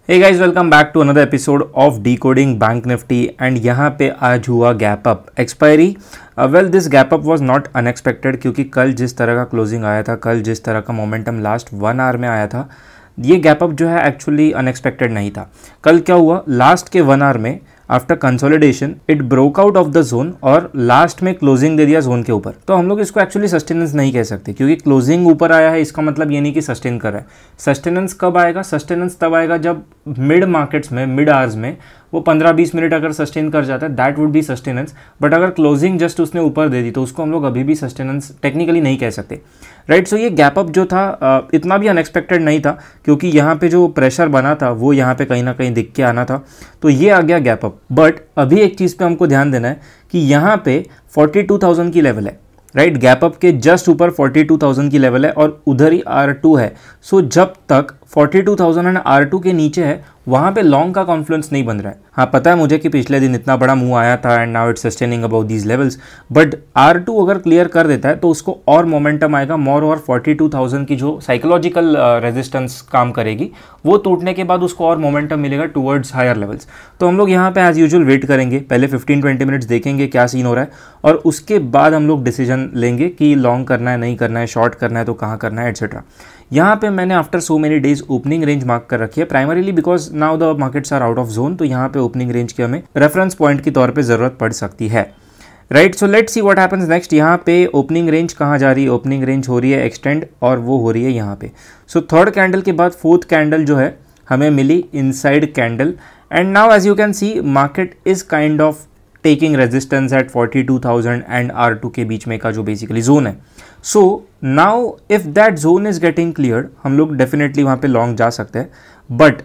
Hey guys, welcome back to another episode of decoding bank Nifty. And यहाँ पे आज हुआ gap up expiry. Well, this gap up was not unexpected, क्योंकि कल जिस तरह का क्लोजिंग आया था, कल जिस तरह का मोमेंटम लास्ट 1 आवर में आया था, ये गैप अप जो है एक्चुअली अनएक्सपेक्टेड नहीं था। कल क्या हुआ, लास्ट के 1 आवर में after consolidation it broke out of the zone और लास्ट में क्लोजिंग दे दिया जोन के ऊपर। तो हम लोग इसको एक्चुअली सस्टेनेंस नहीं कह सकते, क्योंकि क्लोजिंग ऊपर आया है इसका मतलब ये नहीं कि सस्टेन कर रहा है। सस्टेनेंस कब आएगा? सस्टेनेंस तब आएगा जब मिड मार्केट्स में, मिड आवर्स में वो 15-20 मिनट अगर सस्टेन कर जाता है, that would be sustenance. But अगर क्लोजिंग जस्ट उसने ऊपर दे दी तो उसको हम लोग अभी भी सस्टेनेंस टेक्निकली नहीं कह सकते, राइट। सो ये गैप अप जो था इतना भी अनएक्सपेक्टेड नहीं था, क्योंकि यहाँ पे जो प्रेशर बना था वो यहाँ पे कहीं ना कहीं दिख के आना था, तो ये आ गया गैप अप। बट अभी एक चीज़ पे हमको ध्यान देना है कि यहाँ पे 42,000 की लेवल है, राइट। गैप अप के जस्ट ऊपर 42,000 की लेवल है और उधर ही R2 है। सो जब तक 42,000 एंड R2 के नीचे है, वहाँ पे लॉन्ग का कॉन्फ्लुएंस नहीं बन रहा है। हाँ, पता है मुझे कि पिछले दिन इतना बड़ा मूव आया था and now it's sustaining about these levels, but R2 अगर क्लियर कर देता है तो उसको और मोमेंटम आएगा मोर, और 42,000 की जो साइकोलॉजिकल रेजिस्टेंस काम करेगी वो टूटने के बाद उसको और मोमेंटम मिलेगा टूवर्ड्स हायर लेवल्स। तो हम लोग यहाँ पे एज यूजुअल वेट करेंगे, पहले 15-20 मिनट्स देखेंगे क्या सीन हो रहा है, और उसके बाद हम लोग डिसीजन लेंगे कि लॉन्ग करना है, नहीं करना है, शॉर्ट करना है तो कहाँ करना है, एटसेट्रा। यहाँ पे मैंने after so many days opening range mark कर रखी है, primarily because now the markets are out of zone, तो यहाँ पे ओपनिंग रेंज की हमें रेफरेंस पॉइंट के तौर पे ज़रूरत पड़ सकती है, right. So let's see what happens next. यहाँ पे ओपनिंग रेंज कहाँ जा रही है? ओपनिंग रेंज हो रही है एक्सटेंड, और वो हो रही है यहाँ पे। सो थर्ड कैंडल के बाद फोर्थ कैंडल जो है हमें मिली inside candle, and now as you can see market is kind of taking resistance at 42,000 and R2 के बीच में का जो बेसिकली जोन है। So now if that zone is getting cleared, हम लोग डेफिनेटली वहाँ पे लॉन्ग जा सकते हैं। बट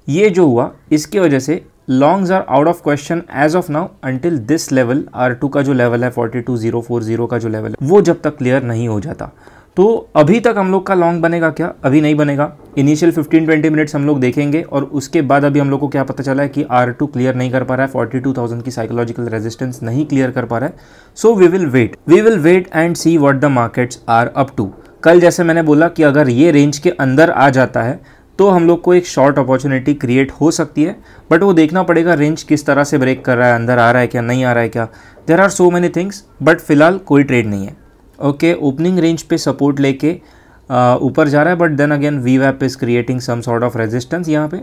ये जो हुआ, इसकी वजह से longs are out of question as of now until this level, R2 का जो लेवल है 42,040 का जो लेवल है, वो जब तक क्लियर नहीं हो जाता। तो अभी तक हम लोग का लॉन्ग बनेगा क्या? अभी नहीं बनेगा। इनिशियल 15-20 मिनट्स हम लोग देखेंगे, और उसके बाद अभी हम लोग को क्या पता चला है कि R2 क्लियर नहीं कर पा रहा है, 42,000 की साइकोलॉजिकल रेजिस्टेंस नहीं क्लियर कर पा रहा है। So we will wait and see what the markets are up to. कल जैसे मैंने बोला कि अगर ये रेंज के अंदर आ जाता है तो हम लोग को एक शॉर्ट अपॉर्चुनिटी क्रिएट हो सकती है, बट वो देखना पड़ेगा रेंज किस तरह से ब्रेक कर रहा है, अंदर आ रहा है क्या, नहीं आ रहा है क्या। There are so many things, but फिलहाल कोई ट्रेड नहीं है। ओके, ओपनिंग रेंज पे सपोर्ट लेके ऊपर जा रहा है, but then again VWAP is creating some sort of resistance. यहाँ पे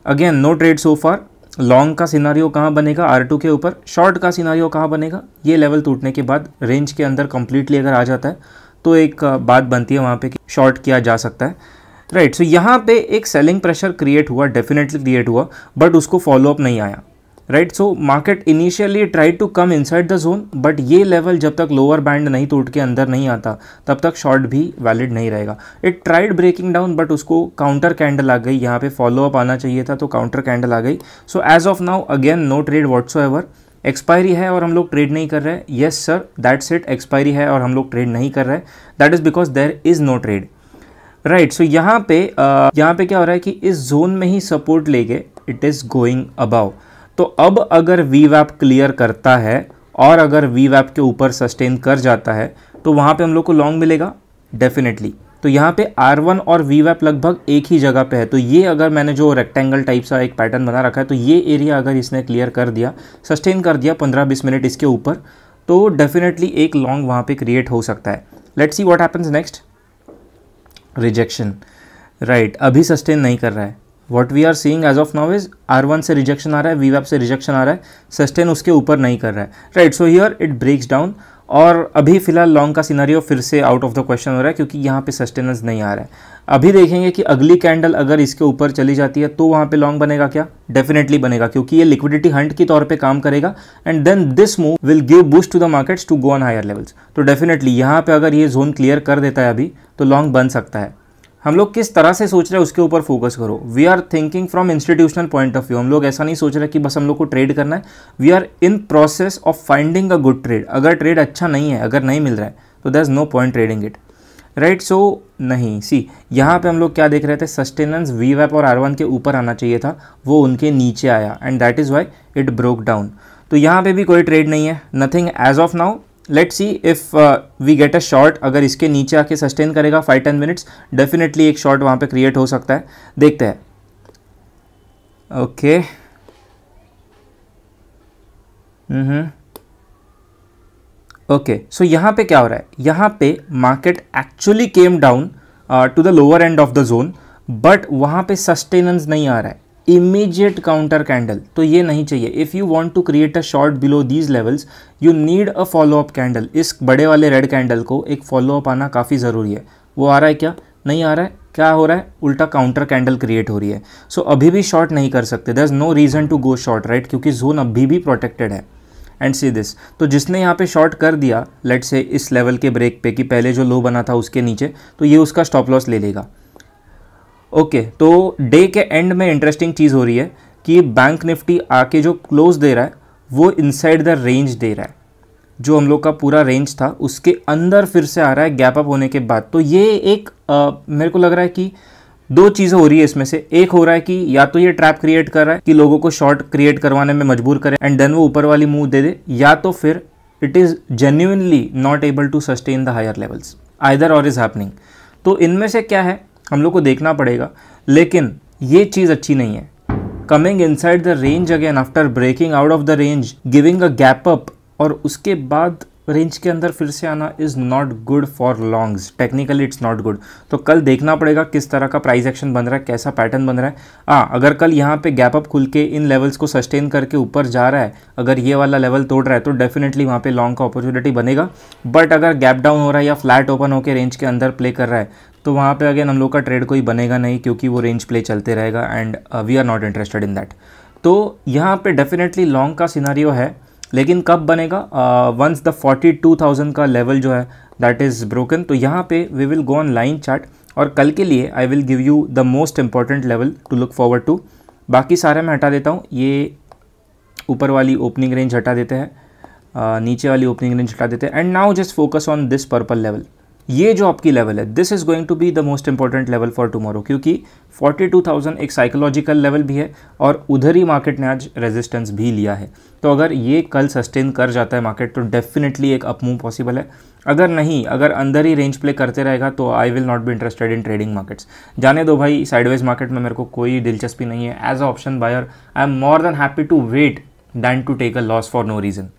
again no trade so far. Long का सिनारियो कहाँ बनेगा? R2 के ऊपर। शॉर्ट का सिनारियो कहाँ बनेगा? ये लेवल टूटने के बाद रेंज के अंदर कंप्लीटली अगर आ जाता है तो एक बात बनती है वहाँ पे कि शॉर्ट किया जा सकता है, राइट। सो यहाँ पे एक सेलिंग प्रेशर क्रिएट हुआ, डेफिनेटली क्रिएट हुआ, बट उसको फॉलोअप नहीं आया, right. So market initially try to come inside the zone, but ये लेवल जब तक लोअर बैंड नहीं टूट के अंदर नहीं आता तब तक शॉर्ट भी वैलिड नहीं रहेगा। It tried breaking down, but उसको काउंटर कैंडल आ गई, यहाँ पे फॉलोअप आना चाहिए था तो काउंटर कैंडल आ गई। So as of now again no trade whatsoever. Expiry है और हम लोग ट्रेड नहीं कर रहे हैं, yes sir, that's it. Expiry है और हम लोग ट्रेड नहीं कर रहे हैं, that is because there is no trade, right. So यहाँ पे क्या हो रहा है कि इस जोन में ही सपोर्ट लेके इट इज गोइंग अबाव। तो अब अगर VWAP क्लियर करता है और अगर VWAP के ऊपर सस्टेन कर जाता है तो वहाँ पे हम लोग को लॉन्ग मिलेगा डेफिनेटली। तो यहाँ पे R1 और VWAP लगभग एक ही जगह पे है, तो ये अगर मैंने जो रेक्टेंगल टाइप सा एक पैटर्न बना रखा है, तो ये एरिया अगर इसने क्लियर कर दिया, सस्टेन कर दिया 15-20 मिनट इसके ऊपर, तो डेफिनेटली एक लॉन्ग वहाँ पे क्रिएट हो सकता है। Let's see what happens next. Rejection, right. अभी सस्टेन नहीं कर रहा है। What we are seeing as of now is R1 से रिजेक्शन आ रहा है, VWAP से रिजेक्शन आ रहा है, सस्टेन उसके ऊपर नहीं कर रहा है, right. So here it breaks down, और अभी फिलहाल लॉन्ग का सिनारियो फिर से आउट ऑफ द क्वेश्चन हो रहा है, क्योंकि यहाँ पे सस्टेनेंस नहीं आ रहा है। अभी देखेंगे कि अगली कैंडल अगर इसके ऊपर चली जाती है तो वहाँ पे लॉन्ग बनेगा क्या? डेफिनेटली बनेगा, क्योंकि ये लिक्विडिटी हंट की तौर पे काम करेगा, and then this move will give boost to the markets to go on higher levels. तो डेफिनेटली यहाँ पे अगर ये जोन क्लियर कर देता है अभी, तो लॉन्ग बन सकता है। हम लोग किस तरह से सोच रहे हैं उसके ऊपर फोकस करो। We are thinking from institutional point of view. हम लोग ऐसा नहीं सोच रहे कि बस हम लोग को ट्रेड करना है, we are in process of finding a good trade. अगर ट्रेड अच्छा नहीं है, अगर नहीं मिल रहा है, तो there is no point trading it, right. So नहीं, सी यहाँ पे हम लोग क्या देख रहे थे, सस्टेनेंस VWAP और R1 के ऊपर आना चाहिए था, वो उनके नीचे आया, and that is why it broke down. तो यहाँ पे भी कोई ट्रेड नहीं है, nothing as of now. Let's see if we get a short. अगर इसके नीचे आके सस्टेन करेगा 5-10 मिनट्स, डेफिनेटली एक शॉर्ट वहाँ पे क्रिएट हो सकता है, देखते हैं। ओके, ओके, सो यहाँ पे क्या हो रहा है, यहाँ पे market actually came down to the lower end of the zone, but वहाँ पे सस्टेनेंस नहीं आ रहा है, इमीडिएट काउंटर कैंडल, तो ये नहीं चाहिए। If you want to create a short below these levels, you need a follow up candle. इस बड़े वाले रेड कैंडल को एक फॉलो अप आना काफ़ी ज़रूरी है। वो आ रहा है क्या? नहीं आ रहा है। क्या हो रहा है? उल्टा काउंटर कैंडल क्रिएट हो रही है। सो अभी भी शॉर्ट नहीं कर सकते, there is no reason to go short, right, क्योंकि जोन अभी भी प्रोटेक्टेड है। एंड सी दिस, तो जिसने यहाँ पे शॉर्ट कर दिया लेट से इस लेवल के ब्रेक पे कि पहले जो लो बना था उसके नीचे, तो ये उसका स्टॉप लॉस ले लेगा। ओके, तो डे के एंड में इंटरेस्टिंग चीज़ हो रही है कि बैंक निफ्टी आके जो क्लोज दे रहा है वो इनसाइड द रेंज दे रहा है। जो हम लोग का पूरा रेंज था उसके अंदर फिर से आ रहा है गैप अप होने के बाद। तो ये एक मेरे को लग रहा है कि दो चीज़ें हो रही है इसमें से। एक हो रहा है कि या तो ये ट्रैप क्रिएट कर रहा है कि लोगों को शॉर्ट क्रिएट करवाने में मजबूर करे एंड देन वो ऊपर वाली मूव दे दे, या तो फिर it is genuinely not able to sustain the higher levels, either और इज हैपनिंग। तो इनमें से क्या है हम लोग को देखना पड़ेगा, लेकिन ये चीज़ अच्छी नहीं है। Coming inside the range again after breaking out of the range, giving a gap up, और उसके बाद रेंज के अंदर फिर से आना is not good for longs, technically it's not good. तो कल देखना पड़ेगा किस तरह का प्राइस एक्शन बन रहा है, कैसा पैटर्न बन रहा है। हाँ, अगर कल यहाँ पे गैप अप खुल के इन लेवल्स को सस्टेन करके ऊपर जा रहा है, अगर ये वाला लेवल तोड़ रहा है तो डेफिनेटली वहाँ पे लॉन्ग का अपॉर्चुनिटी बनेगा। बट अगर गैप डाउन हो रहा है या फ्लैट ओपन होकर रेंज के अंदर प्ले कर रहा है, तो वहाँ पे अगेन हम लोग का ट्रेड कोई बनेगा नहीं, क्योंकि वो रेंज प्ले चलते रहेगा and we are not interested in that. तो यहाँ पे डेफिनेटली लॉन्ग का सिनारियो है, लेकिन कब बनेगा? वंस द 42,000 का लेवल जो है दैट इज़ ब्रोकन, तो यहाँ पे we will go on line chart, और कल के लिए I will give you the most important level to look forward to. बाकी सारे मैं हटा देता हूँ, ये ऊपर वाली ओपनिंग रेंज हटा देते हैं, नीचे वाली ओपनिंग रेंज हटा देते हैं, and now just focus on this purple level. ये जो आपकी लेवल है, this is going to be the most important level for tomorrow, क्योंकि 42,000 एक साइकोलॉजिकल लेवल भी है और उधर ही मार्केट ने आज रेजिस्टेंस भी लिया है। तो अगर ये कल सस्टेन कर जाता है मार्केट, तो डेफिनेटली एक अप मूव पॉसिबल है। अगर नहीं, अगर अंदर ही रेंज प्ले करते रहेगा, तो I will not be interested in trading markets. जाने दो भाई, साइडवेज मार्केट में मेरे को कोई दिलचस्पी नहीं है। As a option buyer I am more than happy to wait than to take a loss for no reason,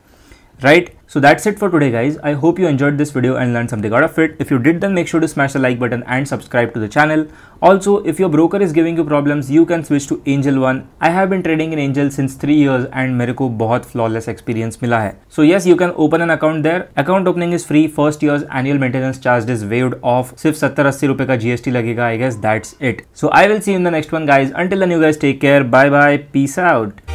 right? So that's it for today, guys. I hope you enjoyed this video and learned something out of it. If you did, then make sure to smash the like button and subscribe to the channel. Also, if your broker is giving you problems, you can switch to Angel One. I have been trading in Angel since 3 years and मेरे को बहुत flawless experience मिला है. So yes, you can open an account there. Account opening is free. First year's annual maintenance charge is waived off. सिर्फ 70-80 रुपए का GST लगेगा. I guess that's it. So I will see you in the next one, guys. Until then, you guys take care. Bye bye. Peace out.